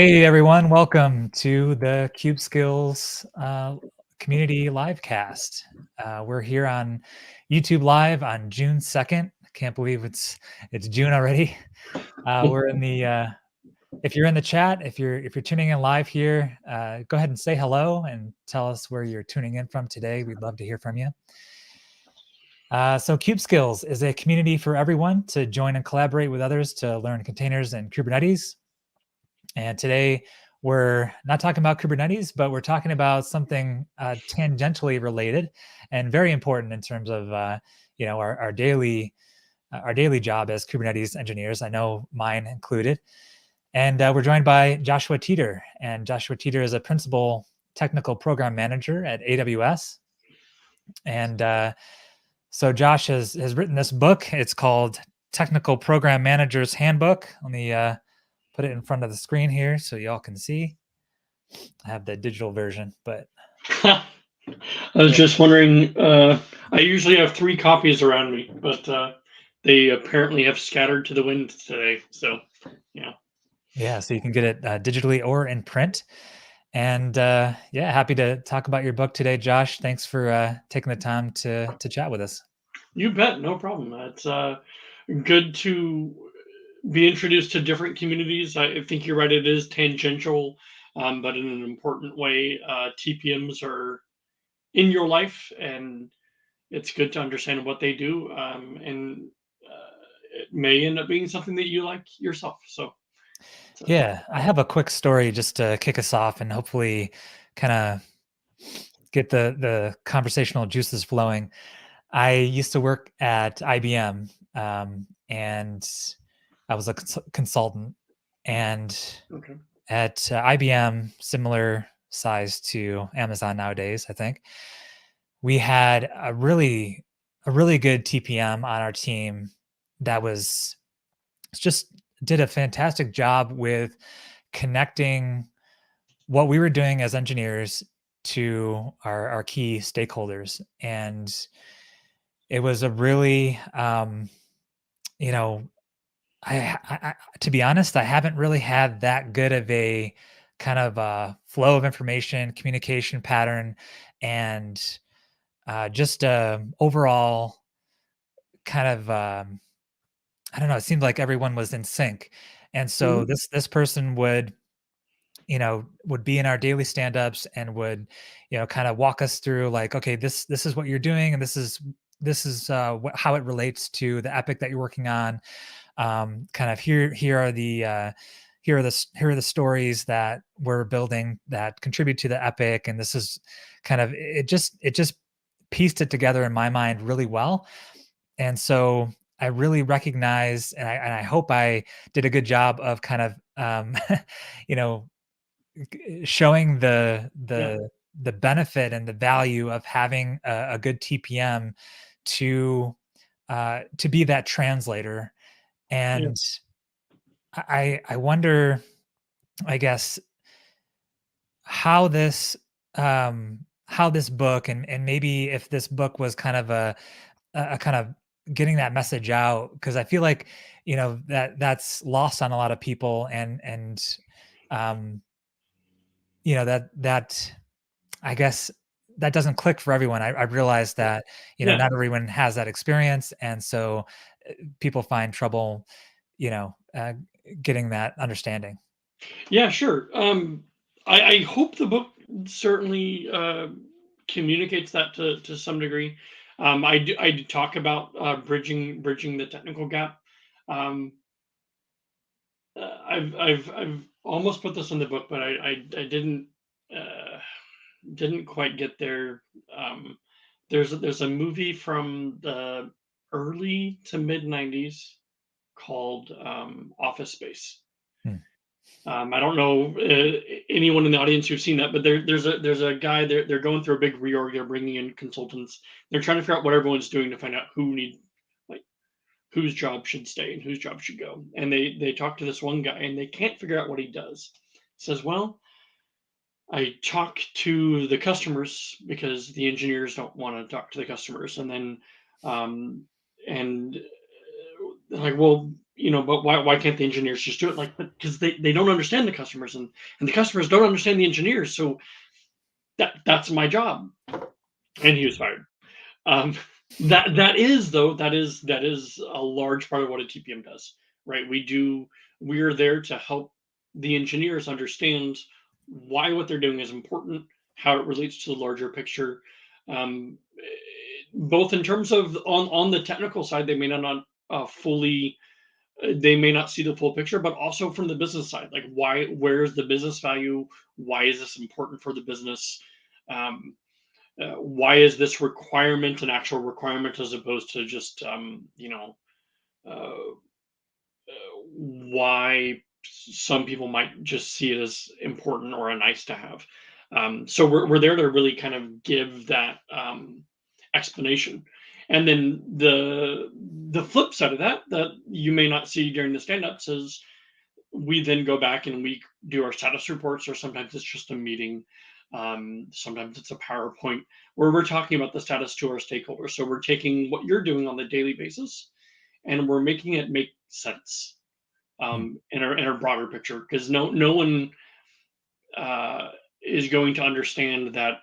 Hey everyone, welcome to the Cube Skills Community Livecast. We're here on YouTube Live on June 2nd. I can't believe it's June already. We're in the if you're in the chat, if you're tuning in live here, go ahead and say hello and tell us where you're tuning in from today. We'd love to hear from you. So Cube Skills is a community for everyone to join and collaborate with others to learn containers and Kubernetes. And today we're not talking about Kubernetes, but we're talking about something tangentially related and very important in terms of our daily job as Kubernetes engineers. I know mine included. And we're joined by Joshua Teter, and Joshua Teter is a principal technical program manager at AWS. And so Josh has written this book. It's called Technical Program Manager's Handbook. Let me put it in front of the screen here so y'all can see. I have the digital version, but I was just wondering. I usually have 3 copies around me, but they apparently have scattered to the wind today. So, yeah. yeah, so you can get it digitally or in print. And yeah, happy to talk about your book today, Josh. Thanks for taking the time to chat with us. You bet, no problem. It's good to be introduced to different communities. I think you're right; it is tangential, but in an important way. TPMs are in your life, and it's good to understand what they do, and it may end up being something that you like yourself. So. Yeah, I have a quick story just to kick us off and hopefully kind of get the conversational juices flowing. I used to work at IBM, and I was a consultant. And Okay. at IBM, similar size to Amazon nowadays, I think, we had a really good TPM on our team that was just did a fantastic job with connecting what we were doing as engineers to our key stakeholders. And it was a really you know to be honest, I haven't really had that good of a kind of flow of information communication pattern, and just overall kind of I don't know, it seemed like everyone was in sync. And so Mhm. this person would be in our daily stand-ups and would kind of walk us through, like, okay, this is what you're doing, and this is how it relates to the epic that you're working on. Kind of here are the stories that we're building that contribute to the epic, and this is kind of it just pieced it together in my mind really well. And so I really recognize, and I hope I did a good job of kind of you know showing Yeah. the benefit and the value of having a good TPM to be that translator. Yeah. And I wonder, I guess, how this book, and maybe if this book was kind of a kind of getting that message out, because I feel like that's lost on a lot of people. And um that I guess that doesn't click for everyone. I realize that Yeah. not everyone has that experience, and so people find trouble you know uh, getting that understanding. Yeah, sure. I hope the book certainly communicates that to some degree. I do talk about bridging the technical gap. Um, I've almost put this in the book, but I uh, didn't quite get there. Um, there's a movie from the early to mid '90s called Office Space. Hmm. I don't know anyone in the audience who's seen that, but there's a guy. They're going through a big reorg. They're bringing in consultants. They're trying to figure out what everyone's doing to find out like whose job should stay and whose job should go. And they talk to this one guy, and they can't figure out what he does. Says, well, I talk to the customers because the engineers don't want to talk to the customers, and then um, and they're like, well, but why can't the engineers just do it? Like, because they don't understand the customers, and the customers don't understand the engineers. So that's my job. And he was fired. Um, that is a large part of what a TPM does, right? We are there to help the engineers understand why what they're doing is important, how it relates to the larger picture, both in terms of on the technical side, they may not fully they may not see the full picture, but also from the business side, like where's the business value? Why is this important for the business? Um, why is this requirement an actual requirement as opposed to just uh, why some people might just see it as important or a nice to have. So we're there to really kind of give that explanation. And then the flip side of that you may not see during the stand-ups is we then go back and we do our status reports, or sometimes it's just a meeting. Sometimes it's a PowerPoint where we're talking about the status to our stakeholders. So we're taking what you're doing on the daily basis and we're making it make sense Hmm. in our broader picture, because no one uh, is going to understand that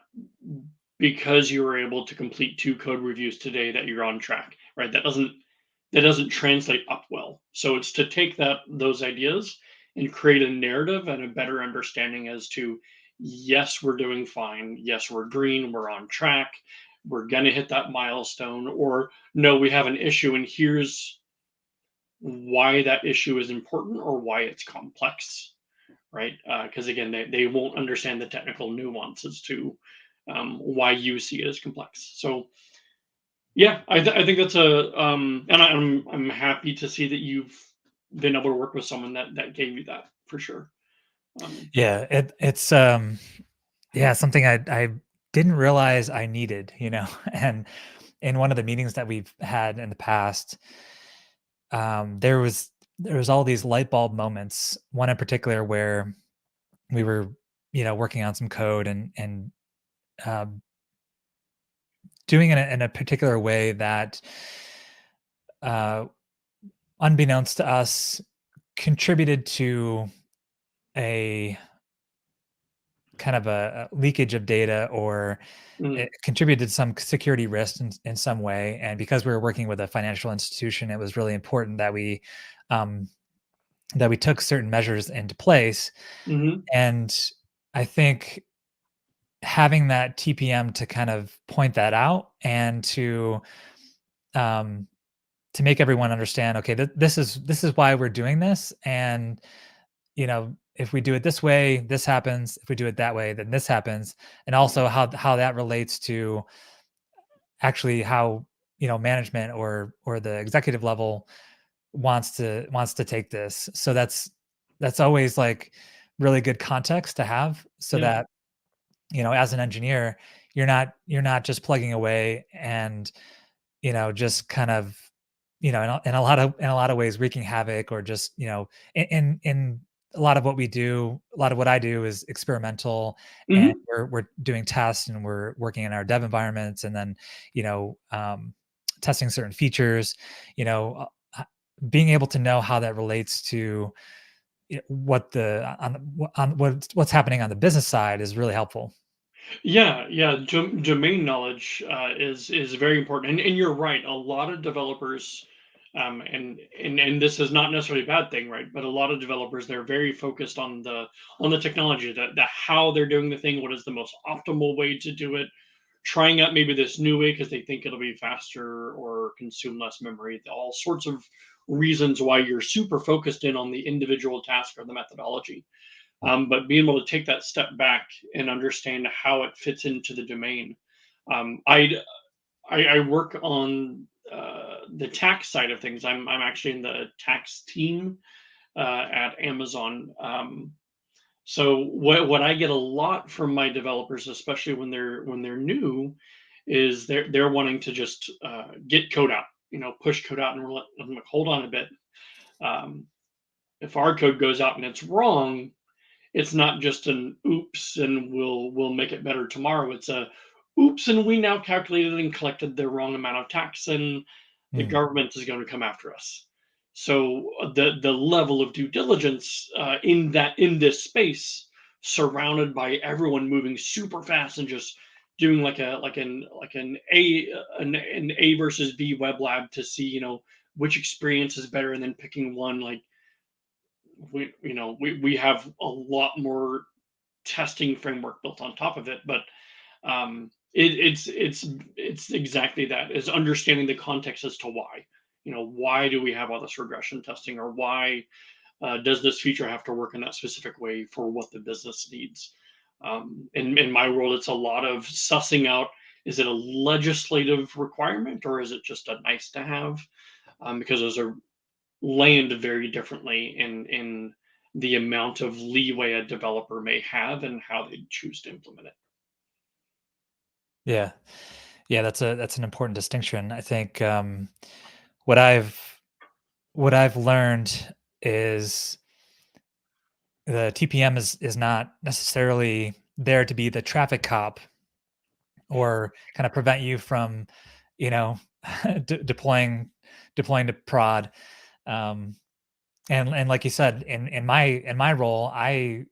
because you were able to complete 2 code reviews today that you're on track, right? That doesn't translate up well. So it's to take those ideas and create a narrative and a better understanding as to, yes, we're doing fine, yes, we're green, we're on track, we're going to hit that milestone, or no, we have an issue and here's why that issue is important or why it's complex, right? Because again, they won't understand the technical nuances to why you see it as complex. So yeah, I think that's and I'm happy to see that you've been able to work with someone that gave you that for sure. Um, Yeah, it's yeah, something I didn't realize I needed, And in one of the meetings that we've had in the past, there was all these light bulb moments. One in particular where we were, working on some code and um, doing it in a particular way that, uh, unbeknownst to us, contributed to a kind of a leakage of data, or mm, it contributed to some security risk in some way. And because we were working with a financial institution, it was really important um, that we took certain measures into place. hmm And I think having that TPM to kind of point that out and um, to make everyone understand, okay, this is why we're doing this, and if we do it this way, this happens. If we do it that way, then this happens. And also how that relates to actually how management or the executive level wants to take this. So that's always like really good context to have, so yeah, that as an engineer, you're not just plugging away and just kind of in a lot of ways wreaking havoc, or just in a lot of what we do. A lot of what I do is experimental, and hmm we're doing tests, and we're working in our dev environments, and then testing certain features. you know Being able to know how that relates to what the on what's happening on the business side is really helpful. yeah. Domain knowledge is very important, and you're right. A lot of developers, and this is not necessarily a bad thing, right? But a lot of developers, they're very focused on the technology, the how they're doing the thing, what is the most optimal way to do it, trying out maybe this new way because they think it'll be faster or consume less memory. All sorts of reasons why you're super focused in on the individual task or the methodology. But being able to take that step back and understand how it fits into the domain. Um, I I work on the tax side of things. I'm actually in the tax team at Amazon. So what I get a lot from my developers, especially when they're new, is they're wanting to just get code out, push code out, and I'm like, hold on a bit. Um, if our code goes out and it's wrong, it's not just an oops and we'll make it better tomorrow. It's a oops and we now calculated and collected the wrong amount of tax and the Mm, government is going to come after us. So the level of due diligence in this space, surrounded by everyone moving super fast and just doing an A versus B web lab to see, which experience is better, and then picking one. Like, we have a lot more testing framework built on top of it, but it's exactly that, is understanding the context as to why. Why do we have all this regression testing, or why does this feature have to work in that specific way for what the business needs? In my world, it's a lot of sussing out, is it a legislative requirement, or is it just a nice to have? Because those are land very differently in the amount of leeway a developer may have and how they choose to implement it. Yeah. Yeah, that's an important distinction. I think, what I've what I've learned is the TPM is not necessarily there to be the traffic cop or kind of prevent you from, you know, deploying to prod. Um, and like you said, in my role, I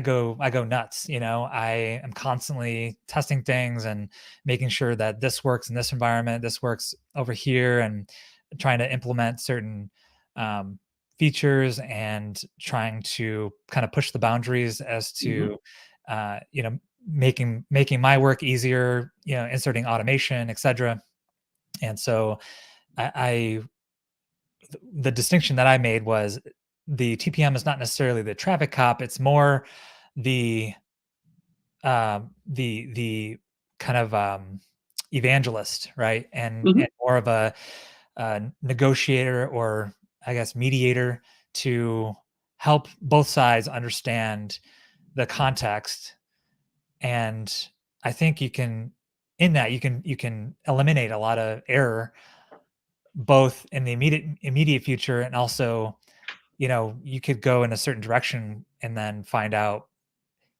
go nuts. I am constantly testing things and making sure that this works in this environment, this works over here, and trying to implement certain um, features and trying to kind of push the boundaries as Mhm. to making my work easier, inserting automation, etc. And so I the distinction that I made was the TPM is not necessarily the traffic cop. It's more the the kind of evangelist, right? And Mhm. more of a negotiator, or I guess mediator, to help both sides understand the context. And I think in that you can eliminate a lot of error, both in the immediate future, and also, you could go in a certain direction and then find out,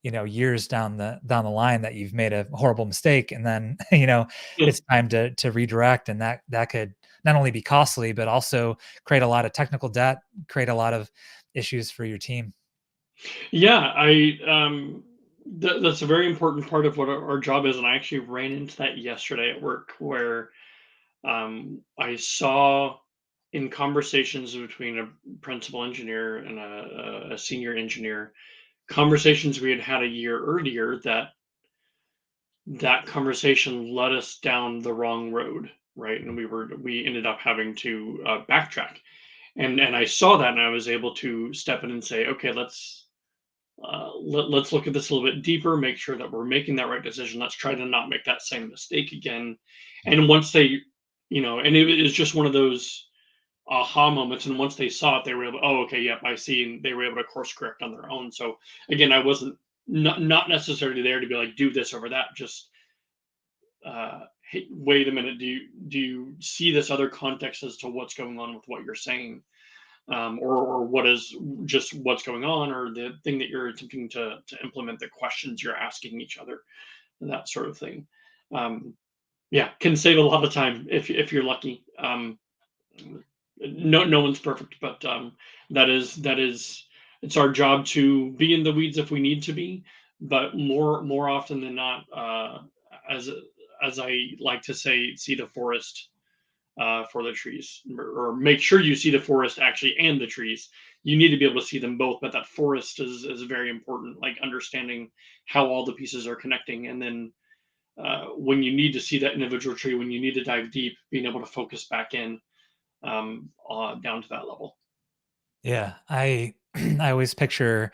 years down the line, that you've made a horrible mistake, and then, Yeah. it's time to redirect, and that could not only be costly, but also create a lot of technical debt, create a lot of issues for your team. Yeah, that's a very important part of what our job is, and I actually ran into that yesterday at work, where I saw, in conversations between a principal engineer and a senior engineer, conversations we had had a year earlier, that conversation led us down the wrong road, right? And we ended up having to backtrack, and I saw that, and I was able to step in and say, okay, let's look at this a little bit deeper, make sure that we're making that right decision. Let's try to not make that same mistake again. And once they, and it was just one of those aha moments. And once they saw it, they were able, oh, okay, yep, I see. And they were able to course correct on their own. So again, I wasn't not necessarily there to be like, do this over that. Just, hey, wait a minute. Do you see this other context as to what's going on with what you're saying? Or what is just what's going on, or the thing that you're attempting to implement, the questions you're asking each other, and that sort of thing. Yeah, can save a lot of time if you're lucky. No one's perfect, but that is it's our job to be in the weeds if we need to be, but more often than not, as as I like to say, see the forest for the trees, or make sure you see the forest actually and the trees. You need to be able to see them both, but that forest is very important. Like, understanding how all the pieces are connecting, and then when you need to see that individual tree, when you need to dive deep, being able to focus back in, down to that level. Yeah, I I always picture,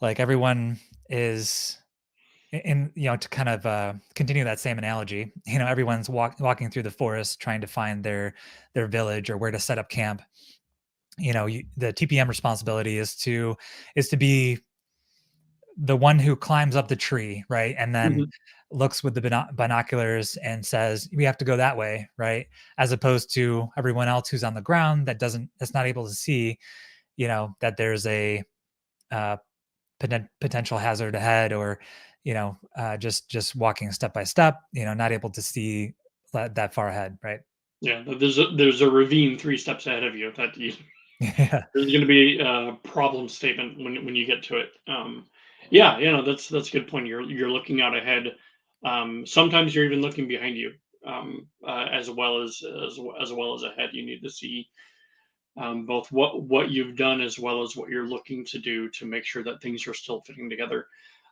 like, everyone is in, to kind of continue that same analogy. Everyone's walking through the forest trying to find their village or where to set up camp. The TPM responsibility is to be the one who climbs up the tree, right? And then Mhm. looks with the binoculars and says, "We have to go that way," right? As opposed to everyone else who's on the ground that's not able to see, that there's a uh, potential hazard ahead, or just walking step by step, not able to see that far ahead, right? Yeah, there's a ravine 3 steps ahead of you that you Yeah. there's gonna be a problem statement when you get to it. Yeah, you know, that's a good point. You're looking out ahead. Sometimes you're even looking behind you, as well as well as ahead. You need to see both what you've done as well as what you're looking to do to make sure that things are still fitting together.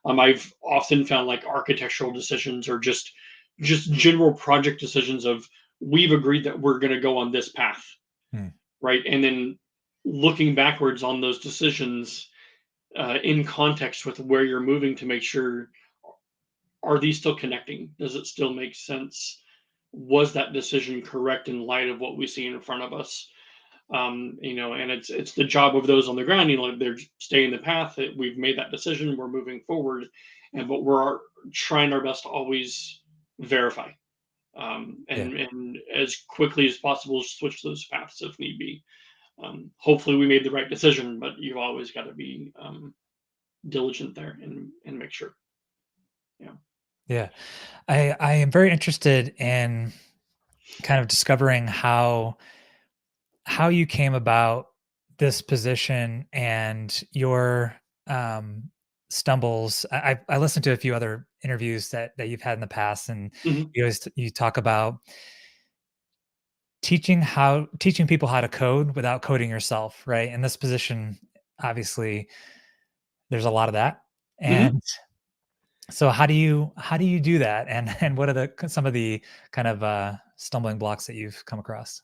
I've often found like architectural decisions or just general project decisions of we've agreed that we're going to go on this path, Mm. right? And then looking backwards on those decisions in context with where you're moving to make sure are these still connecting? Does it still make sense? Was that decision correct in light of what we see in front of us? You know, and it's the job of those on the ground. You know, they're staying the path that we've made that decision. We're moving forward, and but we're trying our best to always verify Yeah. and as quickly as possible switch those paths if need be. Hopefully, we made the right decision, but you've always got to be diligent there and make sure. Yeah. Yeah. I am very interested in kind of discovering how you came about this position and your um, stumbles. I listened to a few other interviews that you've had in the past, and Hmm. you talk about teaching people how to code without coding yourself, right? In this position, obviously, there's a lot of that, Hmm. and so how do you do that, and what are some of the kind of stumbling blocks that you've come across?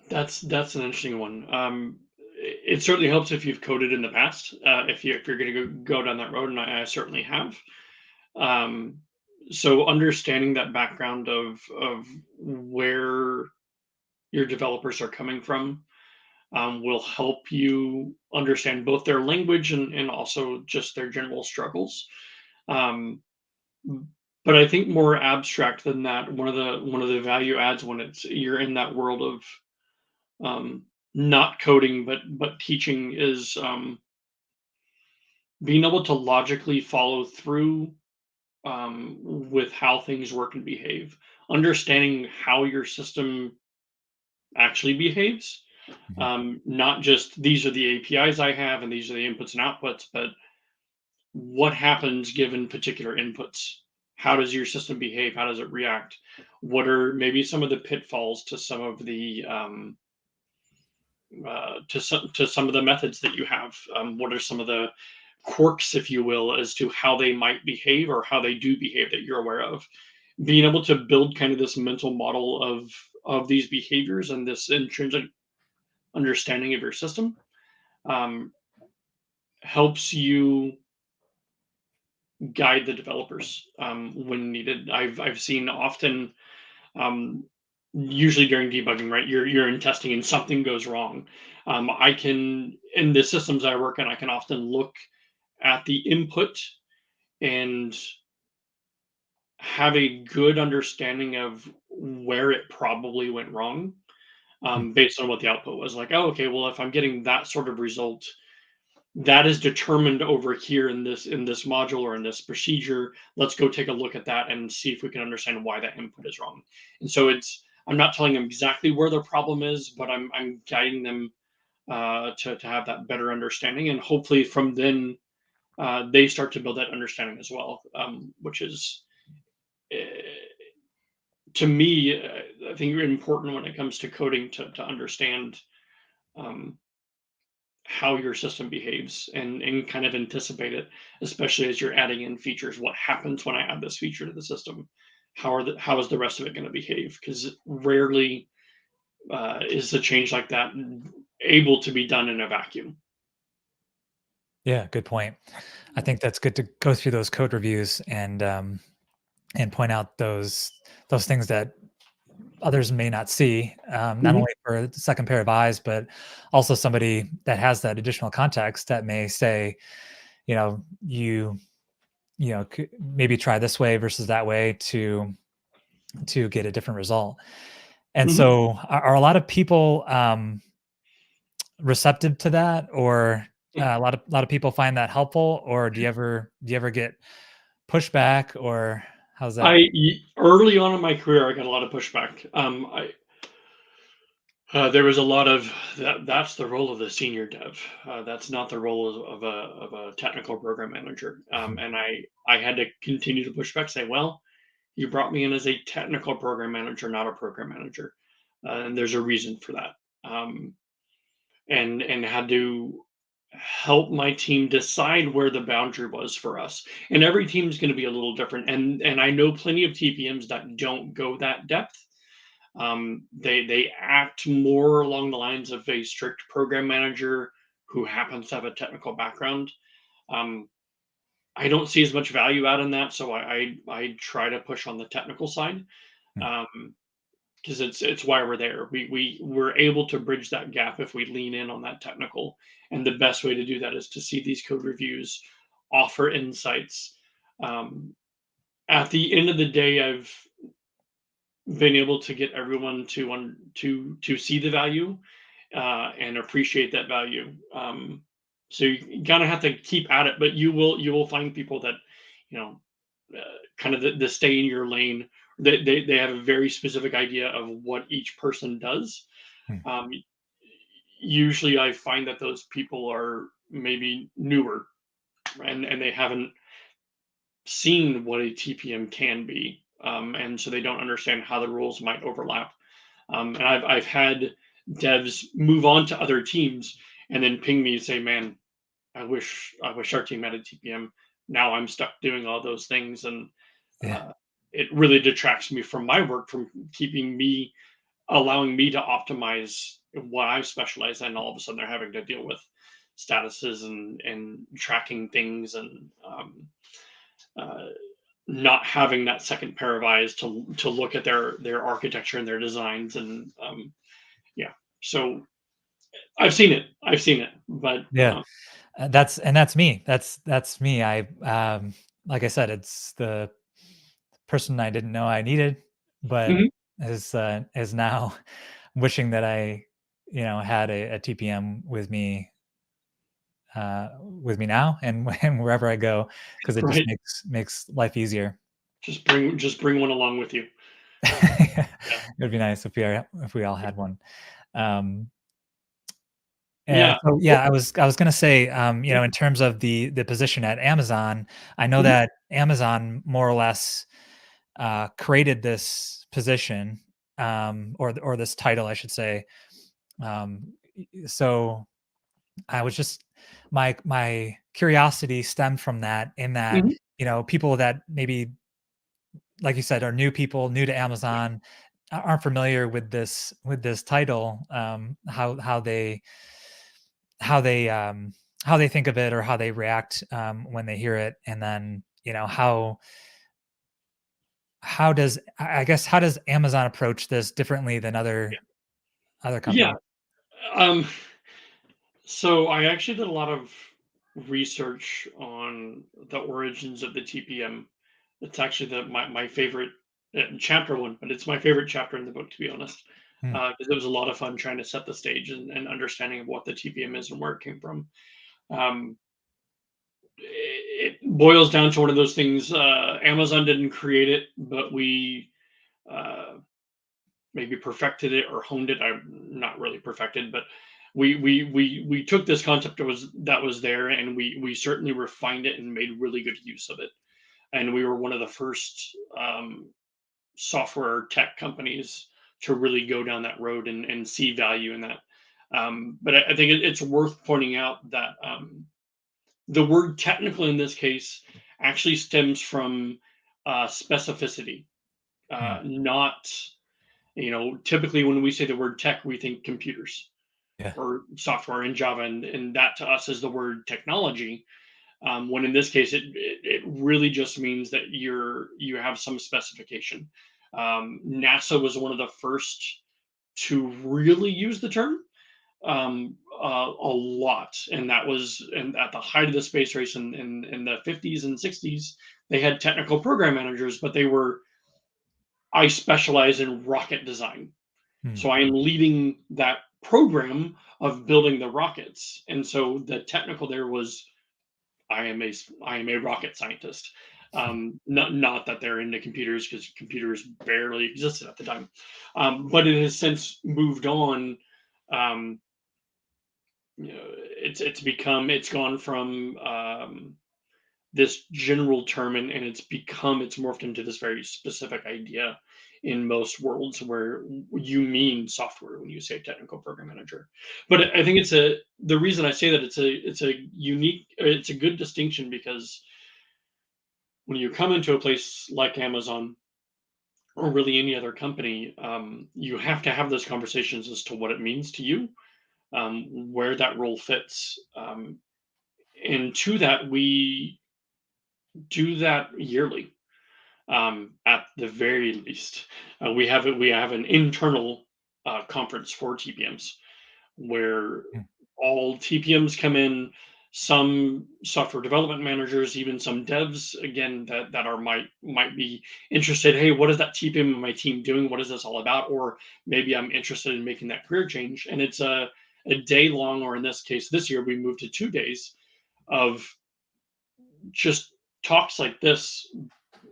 That's an interesting one. It certainly helps if you've coded in the past. If you're going to go down that road, and I certainly have. Um, so understanding that background of where your developers are coming from will help you understand both their language and also just their general struggles. Um, but I think more abstract than that, one of the value adds when it's you're in that world of not coding but teaching is being able to logically follow through with how things work and behave, understanding how your system actually behaves. Mhm. Not just these are the APIs I have and these are the inputs and outputs, but what happens given particular inputs? How does your system behave? How does it react? What are maybe some of the pitfalls to some of the to some of the methods that you have? What are some of the quirks, if you will, as to how they might behave or how they do behave that you're aware of? Being able to build kind of this mental model of these behaviors and this intrinsic understanding of your system um, helps you guide the developers when needed. I've seen often, um, usually during debugging, right? You're in testing and something goes wrong. I can in the systems I work in, I can often look at the input and have a good understanding of where it probably went wrong Mm. based on what the output was. Like, oh, okay, well, if I'm getting that sort of result, that is determined over here in this module or in this procedure. Let's go take a look at that and see if we can understand why that input is wrong. And so it's I'm not telling them exactly where the problem is, but I'm guiding them to have that better understanding, and hopefully from then they start to build that understanding as well, which is uh, to me, I think important when it comes to coding to understand um, how your system behaves and kind of anticipate it, especially as you're adding in features. What happens when I add this feature to the system? How is the rest of it going to behave? Because rarely is a change like that able to be done in a vacuum. Yeah, good point. I think that's good to go through those code reviews and point out those things that others may not see, not Hmm. only for the second pair of eyes, but also somebody that has that additional context that may say, you know, maybe try this way versus that way to get a different result. And Hmm. so, are a lot of people receptive to that, or a lot of people find that helpful, or do you ever get pushback, or how's that? early on in my career, I got a lot of pushback. There was a lot of that's the role of the senior dev. That's not the role of a technical program manager. And I had to continue to push back, say, well, you brought me in as a technical program manager, not a program manager, and there's a reason for that. Um, and had to help my team decide where the boundary was for us. And every team is going to be a little different. And I know plenty of TPMs that don't go that depth. They act more along the lines of a strict program manager who happens to have a technical background. Um, I don't see as much value out in that, so I try to push on the technical side. Hmm. Um, because it's why we're there. We're able to bridge that gap if we lean in on that technical. And the best way to do that is to see these code reviews, offer insights. Um, at the end of the day, I've been able to get everyone to see the value and appreciate that value. So you kind of have to keep at it, but you will find people that you know kind of the stay in your lane. They have a very specific idea of what each person does. Hmm. Um, Usually, I find that those people are maybe newer and they haven't seen what a TPM can be, and so they don't understand how the rules might overlap. And I've had devs move on to other teams and then ping me and say, "Man, I wish our team had a TPM. Now I'm stuck doing all those things, and Yeah. uh, it really detracts me from my work, from allowing me to optimize what I specialize in. All of a sudden, they're having to deal with statuses and tracking things and uh, not having that second pair of eyes to look at their architecture and their designs and yeah. So I've seen it, but Yeah. That's me. That's me. Like I said, it's the person I didn't know I needed, but mhm, is now wishing that I, had a TPM with me now and and wherever I go, because it just right. makes life easier. Just bring one along with you. Yeah. It'd be nice if we all had one. Um, and Yeah. so, Well, yeah, I was gonna say, in terms of the position at Amazon, I know mhm, that Amazon more or less created this position, or this title, I should say. So I was just my curiosity stemmed from that, in that, mhm, people that maybe, like you said, are new people, new to Amazon, aren't familiar with this title, how they how they think of it, or how they react when they hear it, and then, how does I guess, how does Amazon approach this differently than other yeah. companies? Um, so I actually did a lot of research on the origins of the TPM. It's actually my favorite chapter one, but it's my favorite chapter in the book, to be honest, Hmm. because it was a lot of fun trying to set the stage and understanding of what the TPM is and where it came from. Um, it boils down to one of those things. Amazon didn't create it, but we uh, maybe perfected it or honed it. I'm not really perfected, but we took this concept that was there, and we certainly refined it and made really good use of it. And we were one of the first software tech companies to really go down that road and see value in that. But I think it's worth pointing out that the word technical in this case actually stems from specificity, Hmm. not, typically when we say the word tech, we think computers Yeah. or software in Java, and that to us is the word technology. When in this case, it really just means that you have some specification. NASA was one of the first to really use the term a lot, and that was and at the height of the space race in the 50s and 60s. They had technical program managers, but they were, I specialize in rocket design, Hmm. so I am leading that program of building the rockets. And so the technical there was I am a rocket scientist. Not that they're into computers, because computers barely existed at the time, but it has since moved on. Um, it's gone from this general term, and it's morphed into this very specific idea in most worlds, where you mean software when you say technical program manager. But I think the reason I say that it's a good distinction, because when you come into a place like Amazon, or really any other company, you have to have those conversations as to what it means to you, where that role fits, and to that, we do that yearly, at the very least. We have an internal conference for TPMs, where Mm. all TPMs come in, some software development managers, even some devs, again, that are might be interested. Hey, what is that TPM in my team doing? What is this all about? Or maybe I'm interested in making that career change. And it's a day long, or in this case, this year we moved to 2 days of just talks like this,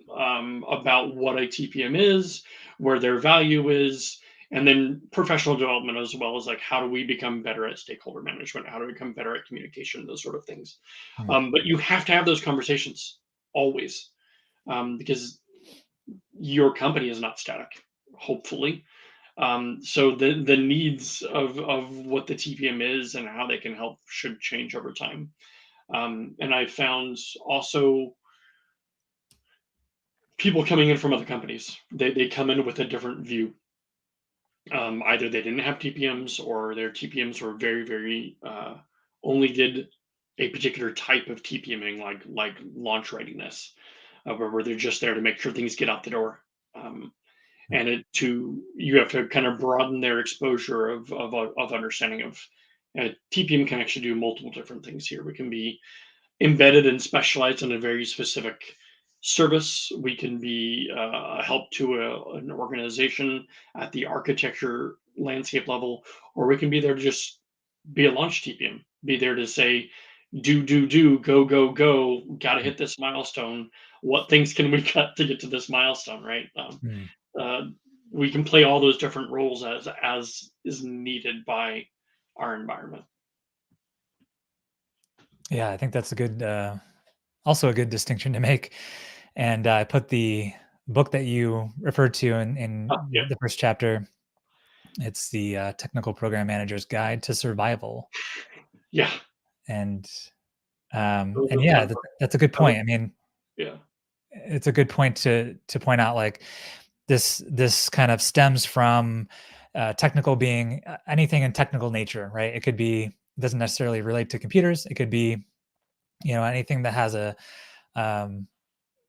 about what a TPM is, where their value is, and then professional development, as well as like how do we become better at stakeholder management, how do we become better at communication, those sort of things. Mm. But you have to have those conversations always, because your company is not static, hopefully. So the needs of what the TPM is and how they can help should change over time. And I found also people coming in from other companies, they come in with a different view. Either they didn't have TPMs, or their TPMs were very only did a particular type of TPMing, like launch readiness, where they're just there to make sure things get out the door. Um, Mm. and you have to kind of broaden their exposure of understanding of, TPM can actually do multiple different things here. We can be embedded and specialized in a very specific service. We can be a help to an organization at the architecture landscape level, or we can be there to just be a launch TPM, be there to say, do, go, got to hit this milestone. What things can we cut to get to this milestone, right? Mm. Uh, we can play all those different roles as is needed by our environment. Yeah, I think that's also a good distinction to make. And I put the book that you referred to in Yeah, the first chapter. It's the Technical Program Manager's Guide to Survival, yeah, and the yeah, fun part. that's a good I would, point. I mean, yeah. it's a good point to point out, like, this kind of stems from technical being anything in technical nature, right? It could be, it doesn't necessarily relate to computers. It could be, anything that has a um,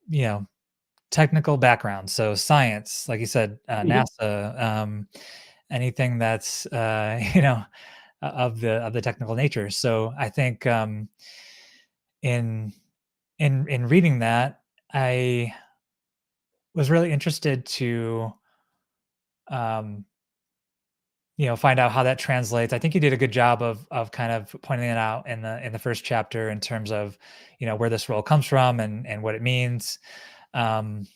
you know technical background. So science, like you said, Mhm. NASA, anything that's of the technical nature. So I think in in reading that, I was really interested to um, find out how that translates. I think you did a good job of kind of pointing it out in the first chapter in terms of where this role comes from and what it means. Um,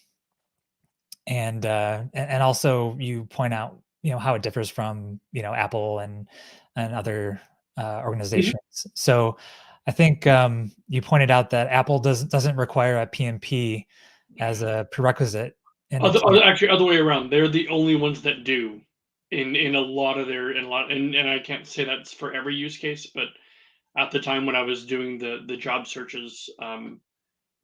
and also you point out how it differs from Apple and other Mhm. organizations. So I think you pointed out that Apple doesn't require a PMP as a prerequisite in a team. Actually, other way around. They're the only ones that do in a lot of their in a lot, and I can't say that's for every use case, but at the time when I was doing the job searches,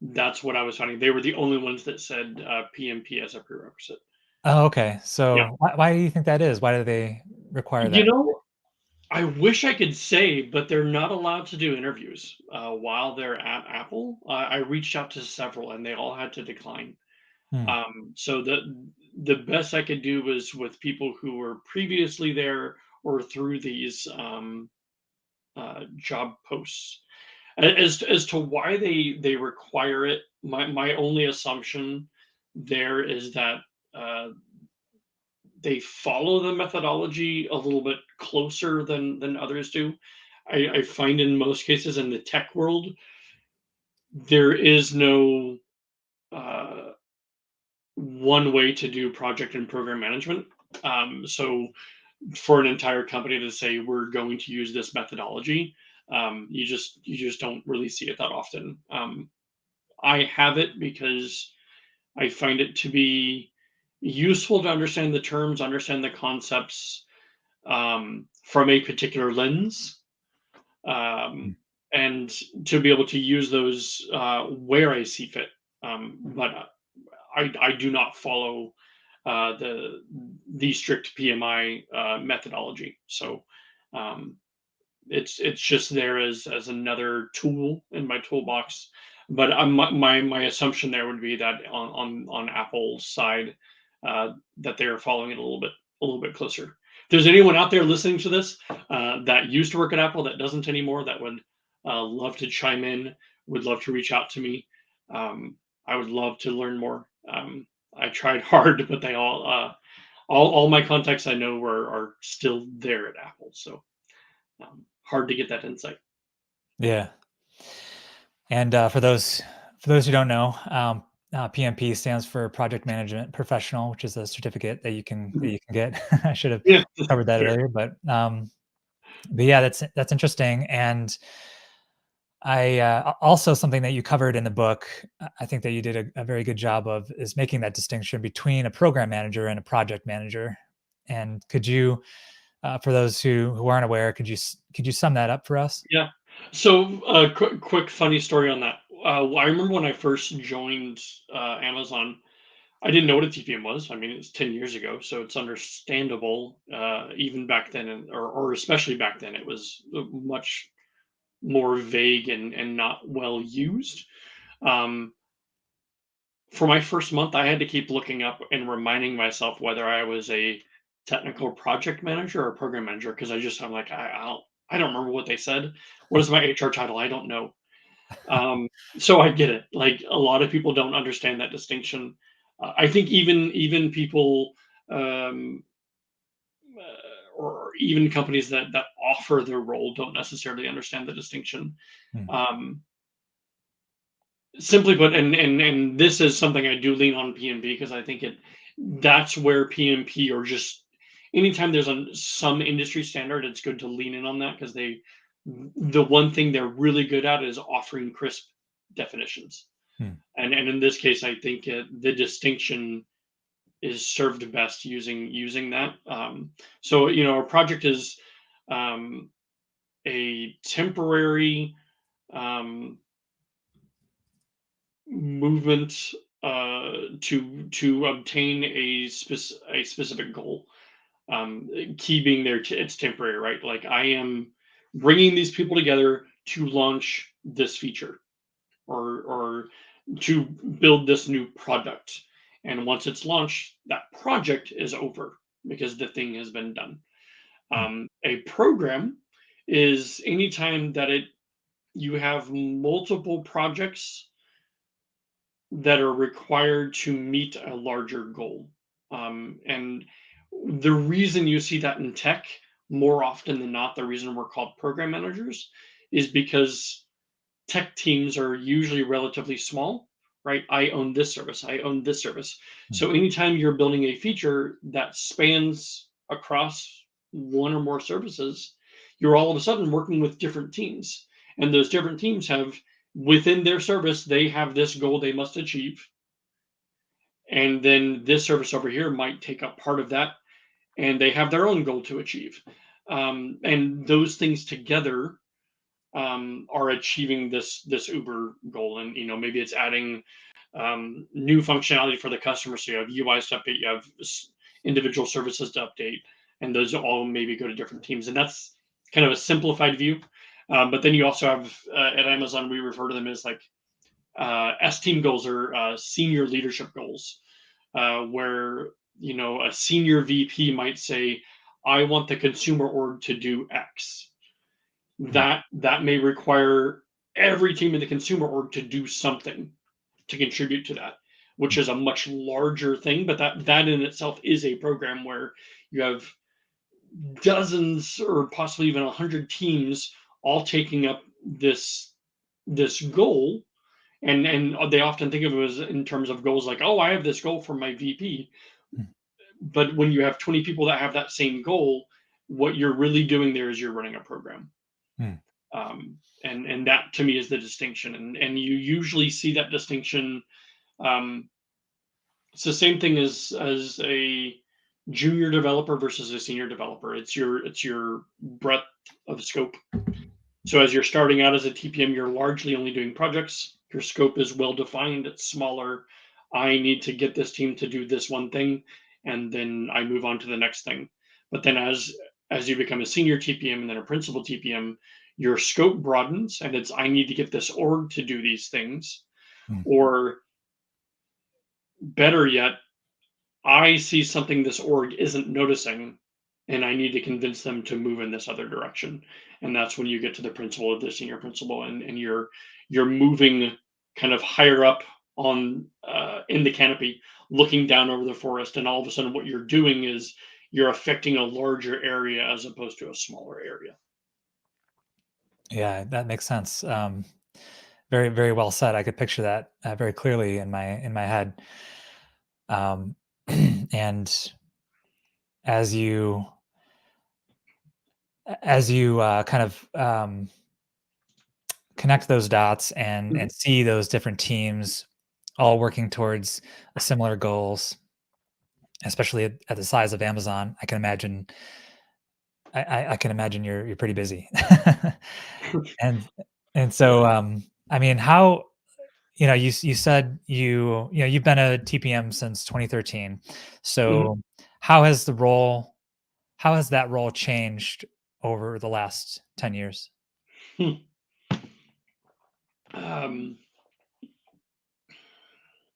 that's what I was finding. They were the only ones that said PMP as a prerequisite. Oh, okay. Yeah. So why do you think that is? Why do they require You that? know, I wish I could say, but they're not allowed to do interviews while they're at Apple. I reached out to several, and they all had to decline. Hmm. So the best I could do was with people who were previously there, or through these job posts. As to why they require it, my only assumption there is that uh, they follow the methodology a little bit closer than others do. I find in most cases in the tech world, there is no one way to do project and program management. So for an entire company to say we're going to use this methodology, you just don't really see it that often. I have it because I find it to be useful to understand the terms, understand the concepts from a particular lens, Mm. um, and to be able to use those where I see fit. But I do not follow the strict PMI methodology. So um, it's just there as another tool in my toolbox. But my assumption there would be that on Apple's side, that they're following it a little bit closer. If there's anyone out there listening to this that used to work at Apple that doesn't anymore, that would love to chime in, would love to reach out to me. Um, I would love to learn more. I tried hard, but they all my contacts I know are still there at Apple. So hard to get that insight. Yeah. And for those who don't know, PMP stands for Project Management Professional, which is a certificate that you can get. I should have Yeah, covered that fair. earlier, but yeah, that's interesting. And also something that you covered in the book, I think that you did a very good job of is making that distinction between a program manager and a project manager. And could you, for those who aren't aware, could you sum that up for us? Yeah. So, quick funny story on that. I remember when I first joined Amazon, I didn't know what a TPM was. I mean, it's 10 years ago, so it's understandable. Even back then, or especially back then, it was much more vague and not well used. Um, for my first month, I had to keep looking up and reminding myself whether I was a technical project manager or program manager because I'm like I don't remember what they said. What is my HR title? I don't know. Um, so I get it. Like a lot of people don't understand that distinction. I think even people um, or even companies that offer their role don't necessarily understand the distinction. Hmm. Um, Simply put, and this is something I do lean on PMP because I think that's where PMP or just anytime there's some industry standard, it's good to lean in on that because the one thing they're really good at is offering crisp definitions. Hmm. And in this case, I think the distinction is served best using that. So a project is um, a temporary um, movement to obtain a specific goal. Key being there, it's temporary, right? Like I am bringing these people together to launch this feature or to build this new product. And once it's launched, that project is over because the thing has been done. Hmm. A program is anytime that it you have multiple projects that are required to meet a larger goal. And the reason you see that in tech more often than not, the reason we're called program managers is because tech teams are usually relatively small, right? I own this service, I own this service. Hmm. So anytime you're building a feature that spans across one or more services, you're all of a sudden working with different teams. And those different teams have within their service, they have this goal they must achieve. And then this service over here might take up part of that and they have their own goal to achieve. And those things together are achieving this Uber goal. And maybe it's adding new functionality for the customer. So you have UIs to update, you have individual services to update, and those all maybe go to different teams. And that's kind of a simplified view. But then you also have at Amazon, we refer to them as like S team goals or senior leadership goals, where a senior VP might say, "I want the consumer org to do X." Hmm. That may require every team in the consumer org to do something to contribute to that, which Hmm. is a much larger thing. But that in itself is a program where you have dozens or possibly even 100 teams all taking up this goal and they often think of it as in terms of goals like, oh, I have this goal for my VP. Mm, But when you have 20 people that have that same goal, what you're really doing there is you're running a program. mm, And that to me is the distinction. And you usually see that distinction. Um, it's the same thing as a junior developer versus a senior developer. It's your breadth of scope. So as you're starting out as a TPM, you're largely only doing projects. Your scope is well defined. It's smaller. I need to get this team to do this one thing, and then I move on to the next thing. But then as you become a senior TPM and then a principal TPM, your scope broadens, and it's I need to get this org to do these things, mm. or better yet, I see something this org isn't noticing, and I need to convince them to move in this other direction. And that's when you get to the principal or the senior principal, and you're moving kind of higher up on in the canopy, looking down over the forest, and all of a sudden, what you're doing is you're affecting a larger area as opposed to a smaller area. Yeah, that makes sense. Very, very well said. I could picture that very clearly in my head. Um, and as you kind of connect those dots Mhm. and see those different teams all working towards similar goals, especially at the size of Amazon, I can imagine. I can imagine you're pretty busy, and Yeah. so I mean, how you said you've been a TPM since 2013. Mhm. So how has the role how has that role changed over the last 10 years? Hmm. Um,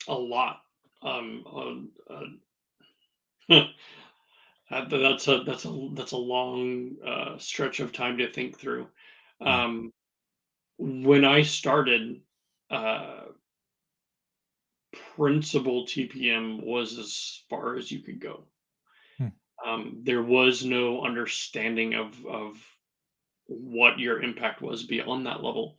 a lot. That's a long stretch of time to think through. Mm, Um, when I started, uh, principal TPM was as far as you could go. mm, There was no understanding of what your impact was beyond that level.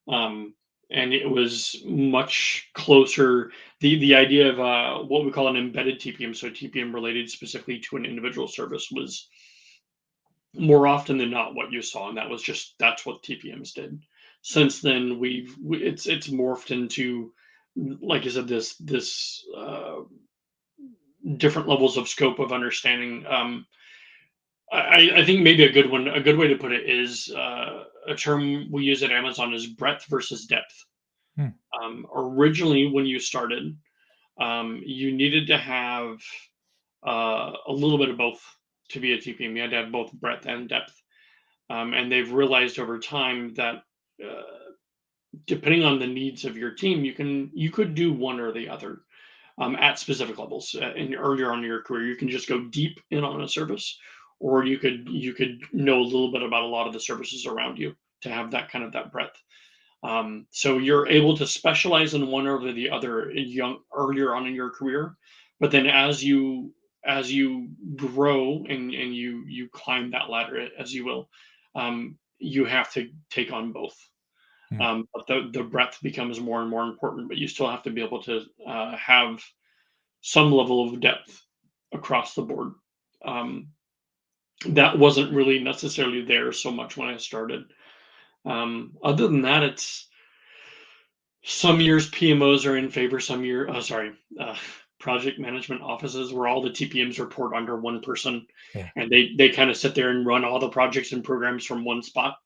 Um, and it was much closer. The idea of what we call an embedded TPM, so TPM related specifically to an individual service, was more often than not what you saw, and that's what TPMs did. Since then, it's morphed into, like I said, this different levels of scope of understanding. I think maybe a good way to put it is a term we use at Amazon is breadth versus depth. mm, Originally, when you started, you needed to have a little bit of both to be a TPM. You had to have both breadth and depth. And they've realized over time that uh, depending on the needs of your team, you could do one or the other at specific levels. And earlier on in your career, you can just go deep in on a service, or you could know a little bit about a lot of the services around you to have that kind of that breadth. So you're able to specialize in one over the other young earlier on in your career, but then as you grow and you climb that ladder as you will, you have to take on both. mm, But the breadth becomes more and more important, but you still have to be able to have some level of depth across the board. Um, that wasn't really necessarily there so much when I started. Other than that, it's some years PMOs are in favor, uh, project management offices where all the TPMs report under one person, yeah. and they kind of sit there and run all the projects and programs from one spot.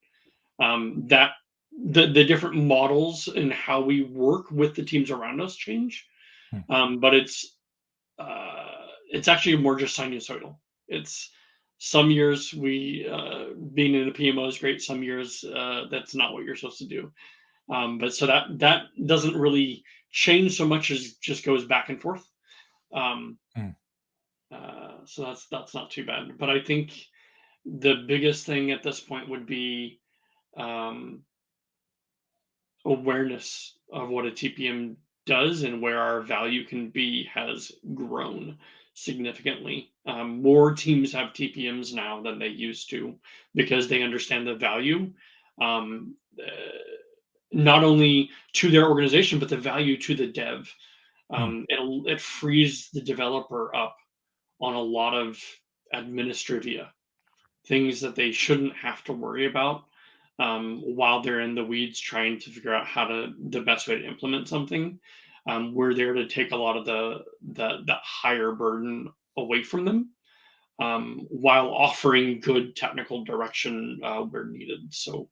That the different models and how we work with the teams around us change, Mm, but it's actually more just sinusoidal. It's some years being in a PMO is great. Some years that's not what you're supposed to do. But so that doesn't really change so much as just goes back and forth. Um, mm, so that's not too bad. But I think the biggest thing at this point would be um, awareness of what a TPM does and where our value can be has grown significantly. More teams have TPMs now than they used to because they understand the value. Um, not only to their organization, but the value to the dev. Mm. It frees the developer up on a lot of administrivia, things that they shouldn't have to worry about while they're in the weeds trying to figure out the best way to implement something. We're there to take a lot of the higher burden away from them, while offering good technical direction where needed. So,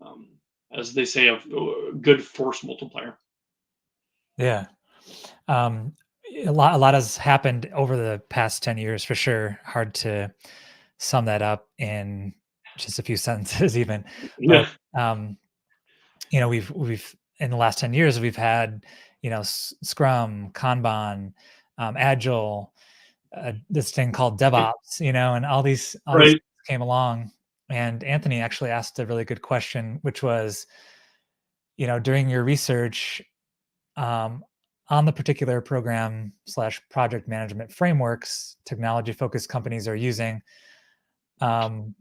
um, as they say, a good force multiplier. Yeah. Um, a lot has happened over the past 10 years for sure. Hard to sum that up in just a few sentences even. Yeah, But, um, we've in the last 10 years, we've had, Scrum, Kanban, Agile, this thing called DevOps, and all these right. things came along. And Anthony actually asked a really good question, which was, during your research, um, on the particular program slash project management frameworks technology focused companies are using. Um,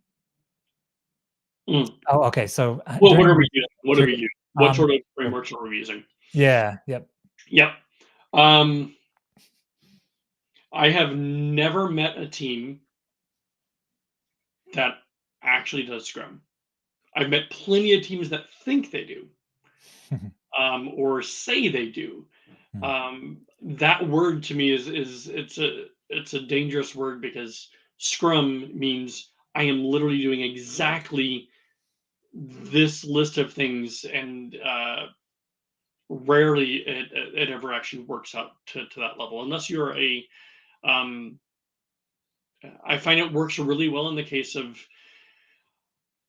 Mm. oh, okay. So What during are your we using? What do we curious, use? What sort of the- frameworks are we using? yeah, yep. Yep. Um, I have never met a team that actually does Scrum. I've met plenty of teams that think they do, or say they do. Mm, That word to me is it's a dangerous word because Scrum means I am literally doing exactly this list of things, and rarely it ever actually works out to that level unless you're a um, I find it works really well in the case of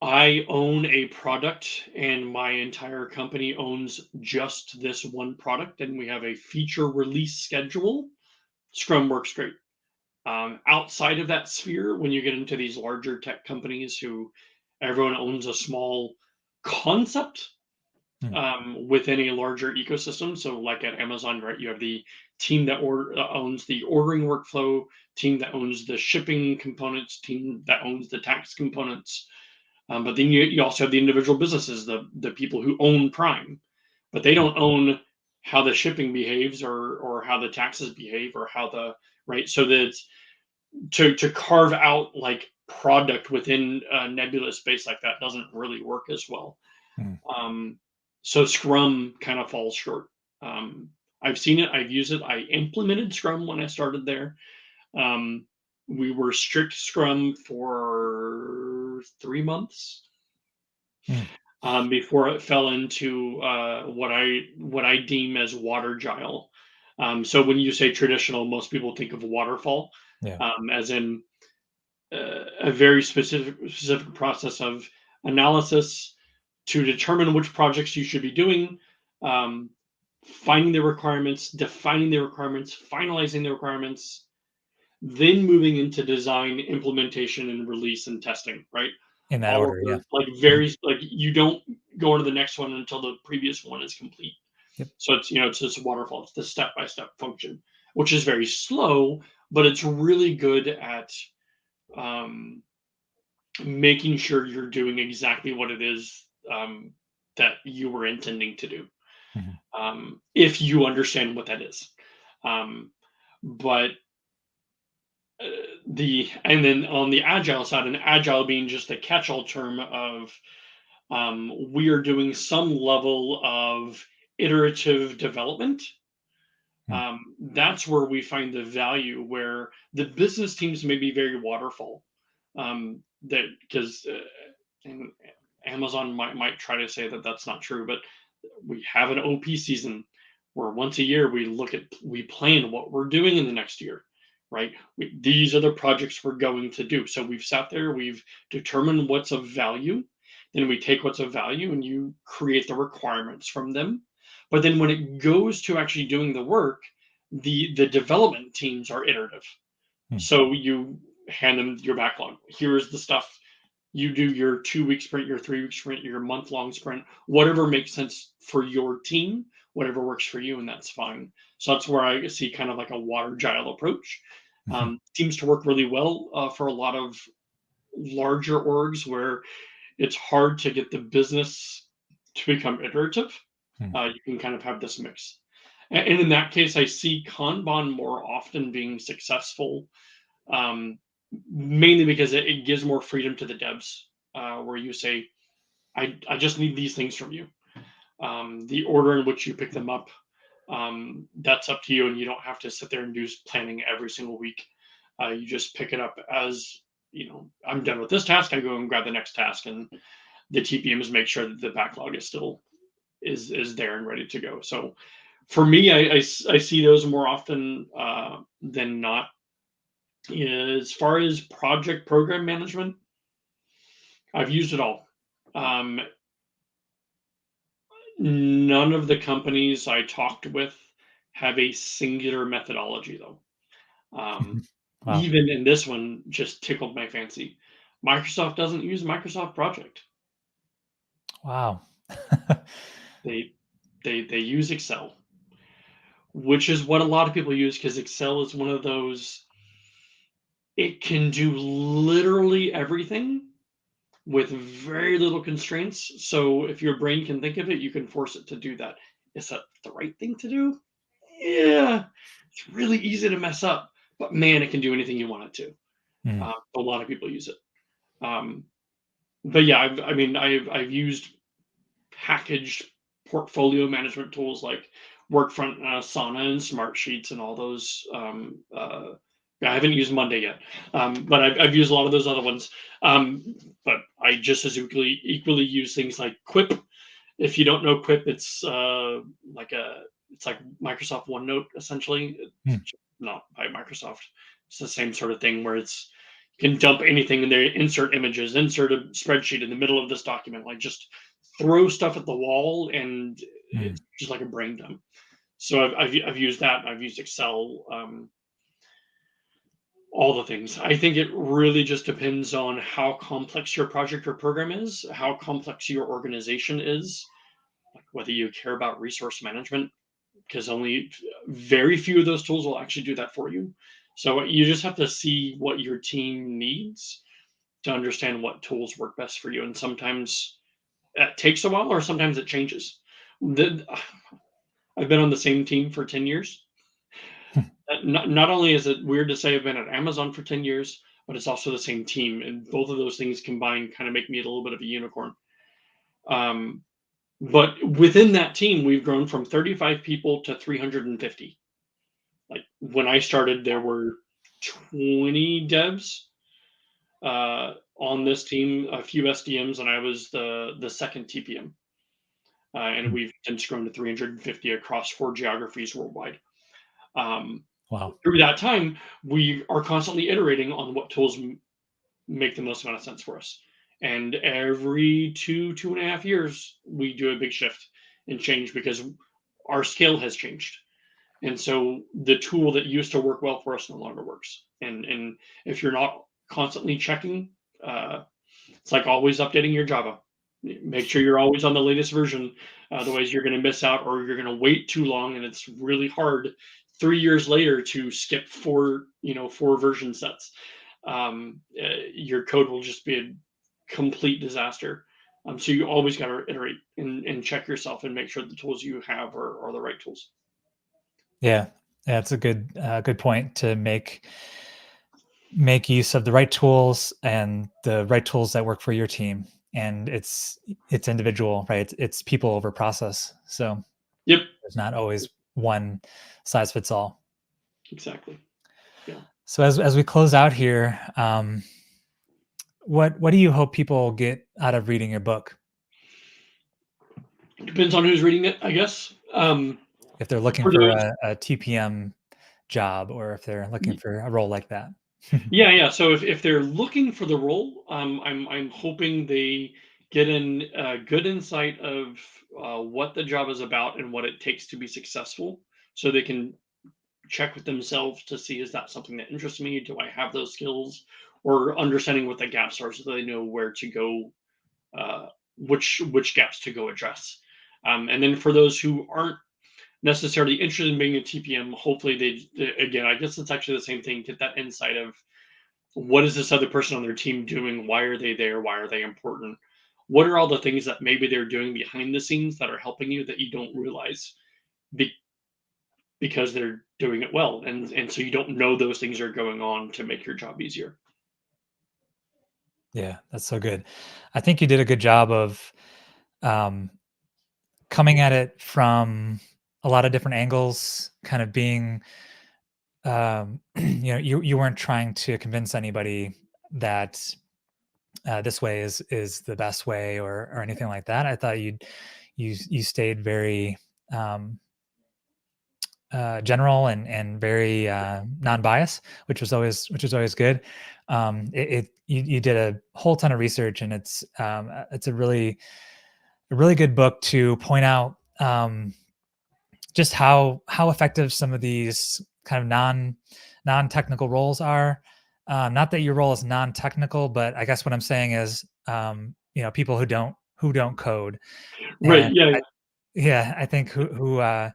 I own a product and my entire company owns just this one product, and we have a feature release schedule. Scrum works great. Outside of that sphere, when you get into these larger tech companies who everyone owns a small concept mm, within a larger ecosystem. So, like at Amazon, right, you have the team that owns the ordering workflow, team that owns the shipping components, team that owns the tax components. But then you also have the individual businesses, the people who own Prime, but they mm, don't own how the shipping behaves or how the taxes behave or how the right. So that to carve out like product within a nebulous space like that doesn't really work as well. mm. Um, so Scrum kind of falls short. Um, I've seen it, I've used it, I implemented Scrum when I started there. Um, we were strict Scrum for 3 months Mm. before it fell into what I deem as water gile. So when you say traditional, most people think of waterfall, Yeah. as in a very specific process of analysis to determine which projects you should be doing, um, finding the requirements, defining the requirements, finalizing the requirements, then moving into design, implementation, and release and testing. Right, In that all of order. Yeah. the like Mhm. like you don't go into the next one until the previous one is complete. Yep. So it's this waterfall. It's the step by step function, which is very slow, but it's really good at um, making sure you're doing exactly what it is that you were intending to do, Mhm. if you understand what that is. Um, but uh, and then on the agile side, and agile being just a catch-all term of we are doing some level of iterative development. Mm. That's where we find the value where the business teams may be very waterfall. That because and Amazon might try to say that that's not true, but we have an OP season where once a year we plan what we're doing in the next year, right? These are the projects we're going to do. So we've sat there, we've determined what's of value, then we take what's of value and you create the requirements from them. But then when it goes to actually doing the work, the development teams are iterative. Mm. So you hand them your backlog. Here's the stuff you do your 2 week sprint, your 3 week sprint, your month long sprint, whatever makes sense for your team, whatever works for you, and that's fine. So that's where I see kind of like a water gile approach. Mhm. Seems to work really well for a lot of larger orgs where it's hard to get the business. to become iterative, Hmm. you can kind of have this mix. And in that case, I see Kanban more often being successful, um, mainly because it gives more freedom to the devs, where you say, I just need these things from you. The order in which you pick them up, that's up to you, and you don't have to sit there and do planning every single week. You just pick it up as, I'm done with this task. I go and grab the next task, and the TPMs make sure that the backlog is still is there and ready to go. So for me, I see those more often than not. As far as project program management, I've used it all. Um, None of the companies I talked with have a singular methodology, though. Wow. Even in this one, just tickled my fancy. Microsoft doesn't use Microsoft Project. Wow. They they use Excel, which is what a lot of people use because Excel is one of those. It can do literally everything with very little constraints. So if your brain can think of it, you can force it to do that. Is that the right thing to do? Yeah, it's really easy to mess up, but man, it can do anything you want it to. Hmm. A lot of people use it. Um, but yeah, I've used packaged portfolio management tools like Workfront, Asana, and Smartsheets, and all those. I haven't used Monday yet, but I've used a lot of those other ones. But I just as equally use things like Quip. If you don't know Quip, like a it's like Microsoft OneNote essentially. It's Hmm. just not by Microsoft. It's the same sort of thing where you can dump anything in there, insert images, insert a spreadsheet in the middle of this document, like just throw stuff at the wall, and Hmm. it's just like a brain dump. So I've used that. I've used Excel. All the things. I think it really just depends on how complex your project or program is, how complex your organization is, like whether you care about resource management, because only very few of those tools will actually do that for you. So you just have to see what your team needs to understand what tools work best for you. And sometimes it takes a while, or sometimes it changes. The, I've been on the same team for 10 years. Not only is it weird to say I've been at Amazon for 10 years, but it's also the same team. And both of those things combined kind of make me a little bit of a unicorn. Um, but within that team, we've grown from 35 people to 350. Like when I started, there were 20 devs on this team, a few SDMs, and I was the second TPM. And Hmm. we've since grown to 350 across 4 geographies worldwide. Um, Wow. Through that time, we are constantly iterating on what tools make the most amount of sense for us. And every 2.5 years, we do a big shift and change because our scale has changed. And so the tool that used to work well for us no longer works. And if you're not constantly checking, uh, it's like always updating your Java. Make sure you're always on the latest version. Otherwise, you're going to miss out, or you're going to wait too long, and it's really hard 3 years later to skip four version sets. Your code will just be a complete disaster. So you always got to iterate and check yourself and make sure the tools you have are the right tools. Yeah. Yeah, it's a good point to make use of the right tools and the right tools that work for your team. And it's individual, right? It's people over process. So Yep, there's not always one size fits all. exactly. Yeah. So as we close out here, what do you hope people get out of reading your book? Depends on who's reading it, I guess. If they're looking For for those, a TPM job, or if they're looking for a role like that. yeah, yeah. So if they're looking for the role, I'm hoping they get in a good insight of what the job is about and what it takes to be successful, so they can check with themselves to see, is that something that interests me? Do I have those skills? Or understanding what the gaps are, so they know where to go, uh, which gaps to go address. And then for those who aren't necessarily interested in being a TPM, hopefully again, I guess it's actually the same thing, get that insight of what is this other person on their team doing? Why are they there? Why are they important? what are all the things that maybe they're doing behind the scenes that are helping you that you don't realize be- because they're doing it well, and so you don't know those things are going on to make your job easier. Yeah, that's so good. I think you did a good job of um, coming at it from a lot of different angles, kind of being, you weren't trying to convince anybody that this way is the best way or anything like that. I thought you stayed very um, general and very non-bias, which was always good. You did a whole ton of research, and it's a really good book to point out just how effective some of these kind of non-technical roles are. Not that your role is non-technical, but I guess what I'm saying is, people who don't code, Right? and Yeah. yeah, I think who a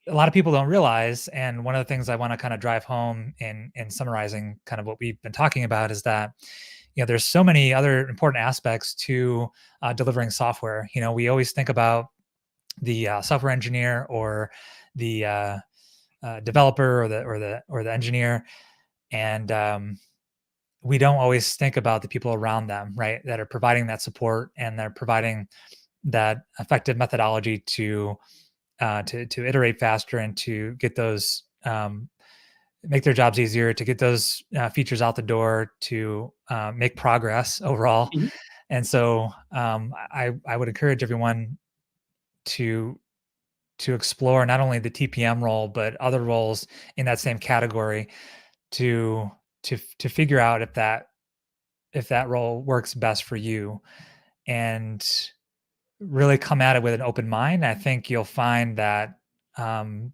lot of people don't realize, and one of the things I want to kind of drive home in summarizing kind of what we've been talking about is that there's so many other important aspects to delivering software. We always think about the software engineer or the developer or the engineer, and we don't always think about the people around them, right, that are providing that support and they're providing that effective methodology to iterate faster and to get those make their jobs easier, to get those features out the door, to make progress overall. Mhm. And so I would encourage everyone to explore not only the TPM role but other roles in that same category to to figure out if that role works best for you, and really come at it with an open mind. I think you'll find that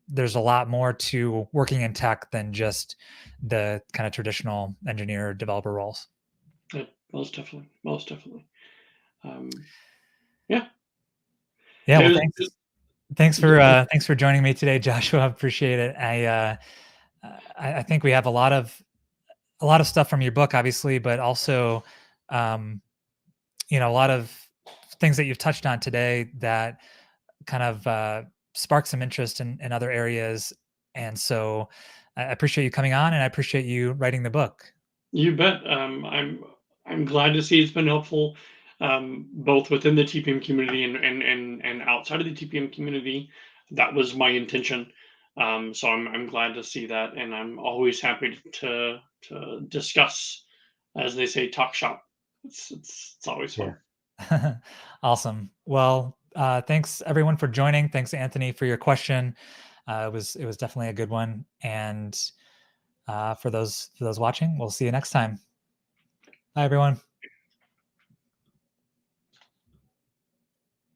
there's a lot more to working in tech than just the kind of traditional engineer developer roles. Yeah, most definitely, most definitely. Um, yeah, Yeah, well, it was, thanks for joining me today, Joshua. I appreciate it. I think we have a lot of stuff from your book, obviously, but also um, a lot of things that you've touched on today that kind of spark some interest in other areas. And so I appreciate you coming on, and I appreciate you writing the book. you bet. I'm glad to see it's been helpful, both within the TPM community and outside of the TPM community. That was my intention. So I'm glad to see that, and I'm always happy to discuss, as they say, talk shop. It's always fun. Yeah. Awesome. Well, thanks everyone for joining. Thanks, Anthony, for your question. It was definitely a good one. And for those watching, we'll see you next time. Bye, everyone.